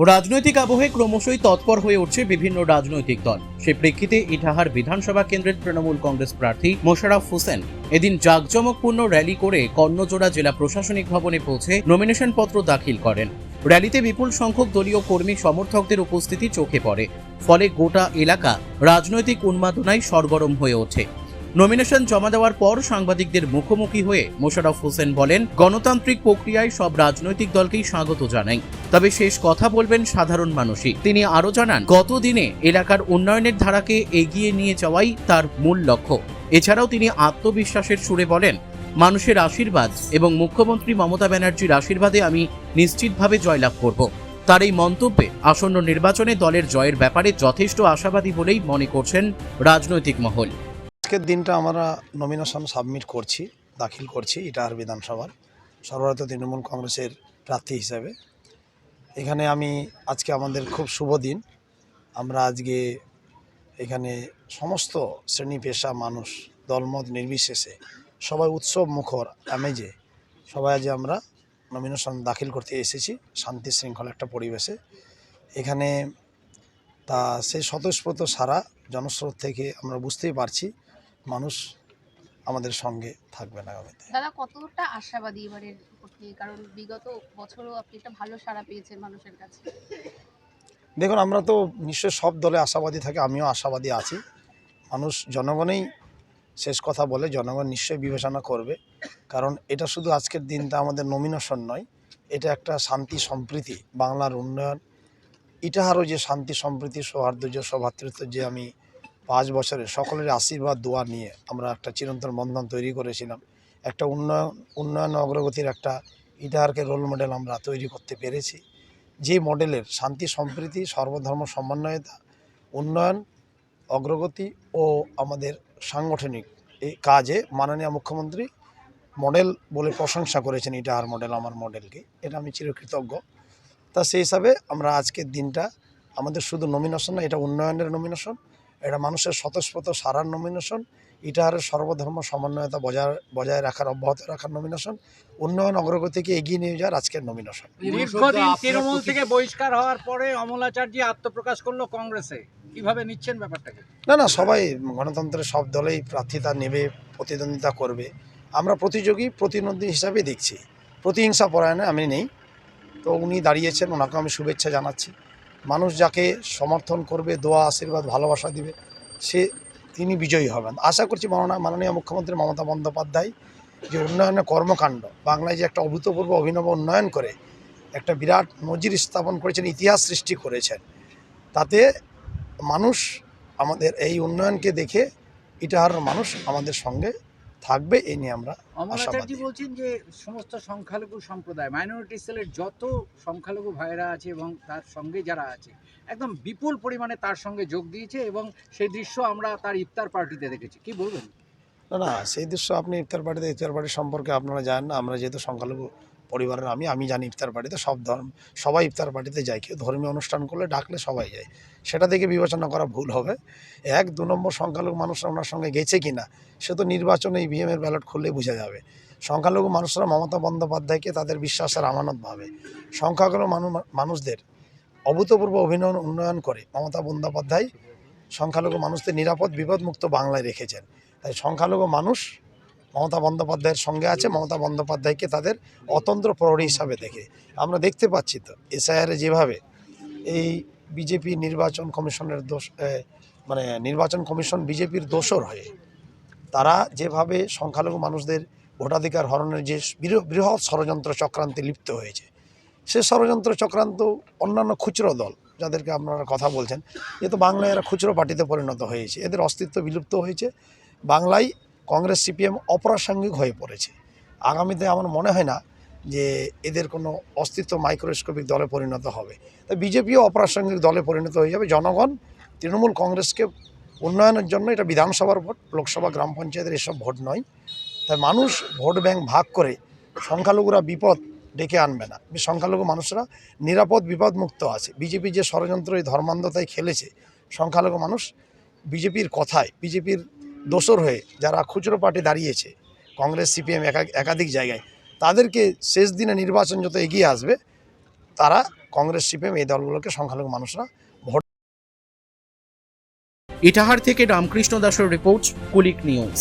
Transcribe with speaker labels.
Speaker 1: রাজনৈতিক আবহে ক্রমশই তৎপর হয়ে উঠছে বিভিন্ন রাজনৈতিক দল। সে প্রেক্ষিতে ইটাহার বিধানসভা কেন্দ্রের তৃণমূল কংগ্রেস প্রার্থী মোশাররফ হোসেন এদিন জাঁকজমকপূর্ণ র্যালি করে কর্ণজোড়া জেলা প্রশাসনিক ভবনে পৌঁছে নমিনেশন পত্র দাখিল করেন। র্যালিতে বিপুল সংখ্যক দলীয় কর্মী সমর্থকদের উপস্থিতি চোখে পড়ে, ফলে গোটা এলাকা রাজনৈতিক উন্মাদনায় সরগরম হয়ে ওঠে। নমিনেশন জমা দেওয়ার পর সাংবাদিকদের মুখোমুখি হয়ে মোশাররফ হোসেন বলেন, গণতান্ত্রিক প্রক্রিয়ায় সব রাজনৈতিক দলকেই স্বাগত জানাই, তবে শেষ কথা বলবেন সাধারণ মানুষই। তিনি আরও জানান, গত দিনে এলাকার উন্নয়নের ধারাকে এগিয়ে নিয়ে যাওয়াই তার মূল লক্ষ্য। এছাড়াও তিনি আত্মবিশ্বাসের সুরে বলেন, মানুষের আশীর্বাদ এবং মুখ্যমন্ত্রী মমতা ব্যানার্জির আশীর্বাদে আমি নিশ্চিতভাবে জয়লাভ করব। তার এই মন্তব্যে আসন্ন নির্বাচনে দলের জয়ের ব্যাপারে যথেষ্ট আশাবাদী বলেই মনে করছেন রাজনৈতিক মহল।
Speaker 2: আজকের দিনটা আমরা নমিনেশন সাবমিট করছি, দাখিল করছি ইটাহার বিধানসভার সর্বভারতীয় তৃণমূল কংগ্রেসের প্রার্থী হিসেবে। এখানে আজকে আমাদের খুব শুভ দিন। আমরা আজকে এখানে সমস্ত শ্রেণী পেশা মানুষ, দলমত নির্বিশেষে সবাই উৎসব মুখর আমেজে সবাই আজ আমরা নমিনেশন দাখিল করতে এসেছি শান্তি শৃঙ্খলা একটা পরিবেশে। এখানে তা সেই স্বতঃস্ফূর্ত সারা জনস্রোত থেকে আমরা বুঝতেই পারছি মানুষ আমাদের সঙ্গে থাকবে না।
Speaker 3: দাদা, কতটা আশাবাদী এবারের প্রতি? কারণ বিগত বছরও আপনি একটা ভালো সাড়া পেয়েছেন মানুষের কাছে।
Speaker 2: দেখুন, আমরা তো নিশ্চয়ই সব দলে আশাবাদী থাকে, আমিও আশাবাদী আছি। মানুষ জনগণেই শেষ কথা বলে, জনগণ নিশ্চয়ই বিবেচনা করবে। কারণ এটা শুধু আজকের দিনটা আমাদের নমিনেশন নয়, এটা একটা শান্তি সম্প্রীতি, বাংলার উন্নয়ন, ইটাহারও যে শান্তি সম্প্রীতি সৌহার্দ্য সৌভ্রাতৃত্ব যে আমি 5 বছরে সকলের আশীর্বাদ দোয়া নিয়ে আমরা একটা চিরন্তন বন্ধন তৈরি করেছিলাম, একটা উন্নয়ন অগ্রগতির একটা ইটাহারকে রোল মডেল আমরা তৈরি করতে পেরেছি। যে মডেলের শান্তি সম্প্রীতি সর্বধর্ম সমন্বয়তা উন্নয়ন অগ্রগতি ও আমাদের সাংগঠনিক এই কাজে মাননীয় মুখ্যমন্ত্রী মডেল বলে প্রশংসা করেছেন ইটাহার মডেল, আমার মডেলকে, এটা আমি চিরকৃতজ্ঞ। তা সেই হিসাবে আমরা আজকের দিনটা আমাদের শুধু নমিনেশন না, এটা উন্নয়নের নমিনেশন, এটা মানুষের স্বতঃস্ফূর্ত সারার নমিনেশন, ইটাহারের সর্বধর্ম সমন্বয়তা বজায় রাখার অব্যাহত রাখার নমিনেশন, উন্নয়ন অগ্রগতিকে এগিয়ে নিয়ে যাওয়ার আজকের নমিনেশন।
Speaker 4: দীর্ঘদিন তৃণমূল থেকে বহিষ্কার হওয়ার পরে অমলাচার্য আত্মপ্রকাশ করলো কংগ্রেসে, কিভাবে নিচ্ছেন ব্যাপারটাকে?
Speaker 2: না, সবাই গণতন্ত্রের সব দলেই প্রার্থিতা নেবে, প্রতিদ্বন্দ্বিতা করবে। আমরা প্রতিদ্বন্দ্বী হিসাবে দেখছি, প্রতিহিংসা পরায়ণে আমি নেই। তো উনি দাঁড়িয়েছেন, ওনাকে আমি শুভেচ্ছা জানাচ্ছি। মানুষ যাকে সমর্থন করবে, দোয়া আশীর্বাদ ভালোবাসা দিবে, তিনি বিজয়ী হবেন আশা করছি। মাননীয় মুখ্যমন্ত্রী মমতা বন্দ্যোপাধ্যায় যে উন্নয়নের কর্মকাণ্ড, বাংলায় যে একটা অভূতপূর্ব অভিনব উন্নয়ন করে একটা বিরাট নজির স্থাপন করেছেন, ইতিহাস সৃষ্টি করেছেন, তাতে মানুষ আমাদের এই উন্নয়নকে দেখে ইটাহার মানুষ আমাদের সঙ্গে থাকবে, এই নিয়ে আমরা
Speaker 4: অমলাচার্য বলছেন যে সমস্ত সংখ্যালঘু সম্প্রদায়, মাইনরিটি সেলের যত সংখ্যালঘু ভাইরা আছে এবং তার সঙ্গে যারা আছে একদম বিপুল পরিমাণে তার সঙ্গে যোগ দিয়েছে, এবং সেই দৃশ্য আমরা তার ইফতার পার্টিতে দেখেছি। কি বলবেন?
Speaker 2: না, সেই দৃশ্য আপনি ইফতার পার্টি সম্পর্কে আপনারা জানেন না। আমরা যেহেতু সংখ্যালঘু পরিবারের আমি জানি ইফতার পার্টিতে সবাই ইফতার পার্টিতে যায়। কেউ ধর্মীয় অনুষ্ঠান করলে ডাকলে সবাই যায়, সেটা দেখে বিবেচনা করা ভুল হবে। 1-2 নম্বর সংখ্যালঘু মানুষরা ওনার সঙ্গে গেছে কিনা সে তো নির্বাচনে ইভিএমের ব্যালট খুললেই বোঝা যাবে। সংখ্যালঘু মানুষরা মমতা বন্দ্যোপাধ্যায়কে তাদের বিশ্বাসের আমানত ভাবে। সংখ্যালঘু মানুষদের অভূতপূর্ব উন্নয়ন করে মমতা বন্দ্যোপাধ্যায় সংখ্যালঘু মানুষদের নিরাপদ বিপদমুক্ত বাংলায় রেখেছেন। তাই সংখ্যালঘু মানুষ মমতা বন্দ্যোপাধ্যায়ের সঙ্গে আছে। মমতা বন্দ্যোপাধ্যায়কে তাদের অতন্ত্র প্রহরী হিসাবে দেখে আমরা দেখতে পাচ্ছি তো এসআইআরে যেভাবে এই বিজেপি নির্বাচন কমিশনের নির্বাচন কমিশন বিজেপির দোসর হয়ে তারা যেভাবে সংখ্যালঘু মানুষদের ভোটাধিকার হরণের যে বৃহৎ ষড়যন্ত্র চক্রান্তে লিপ্ত হয়েছে, সে ষড়যন্ত্র চক্রান্ত অন্যান্য খুচরো দল যাদেরকে আপনারা কথা বলছেন, যেহেতু বাংলায় এরা খুচরো পার্টিতে পরিণত হয়েছে, এদের অস্তিত্ব বিলুপ্ত হয়েছে। বাংলায় কংগ্রেস সিপিএম অপ্রাসঙ্গিক হয়ে পড়েছে। আগামীতে আমার মনে হয় না যে এদের কোনো অস্তিত্ব মাইক্রোস্কোপিক দলে পরিণত হবে। তাই বিজেপিও অপ্রাসঙ্গিক দলে পরিণত হয়ে যাবে। জনগণ তৃণমূল কংগ্রেসকে উন্নয়নের জন্য, এটা বিধানসভার ভোট, লোকসভা গ্রাম পঞ্চায়েতের এসব ভোট নয়। তাই মানুষ ভোট ব্যাংক ভাগ করে সংখ্যালঘুরা বিপদ ডেকে আনবে না। সংখ্যালঘু মানুষরা নিরাপদ বিপদমুক্ত আছে। বিজেপি যে ষড়যন্ত্র এই ধর্মান্ধতায় খেলেছে, সংখ্যালঘু মানুষ বিজেপির কথায়, বিজেপির দোসর হয়ে যারা খুচরো পার্টি দাঁড়িয়েছে, কংগ্রেস সিপিএম একাধিক জায়গায়, তাদেরকে শেষ দিনে নির্বাচন যত এগিয়ে আসবে তারা কংগ্রেস সিপিএম এই দলগুলোকে সংখ্যালঘু মানুষরা
Speaker 1: ইটাহার থেকে রামকৃষ্ণ দাসের রিপোর্ট, কুলিক নিউজ।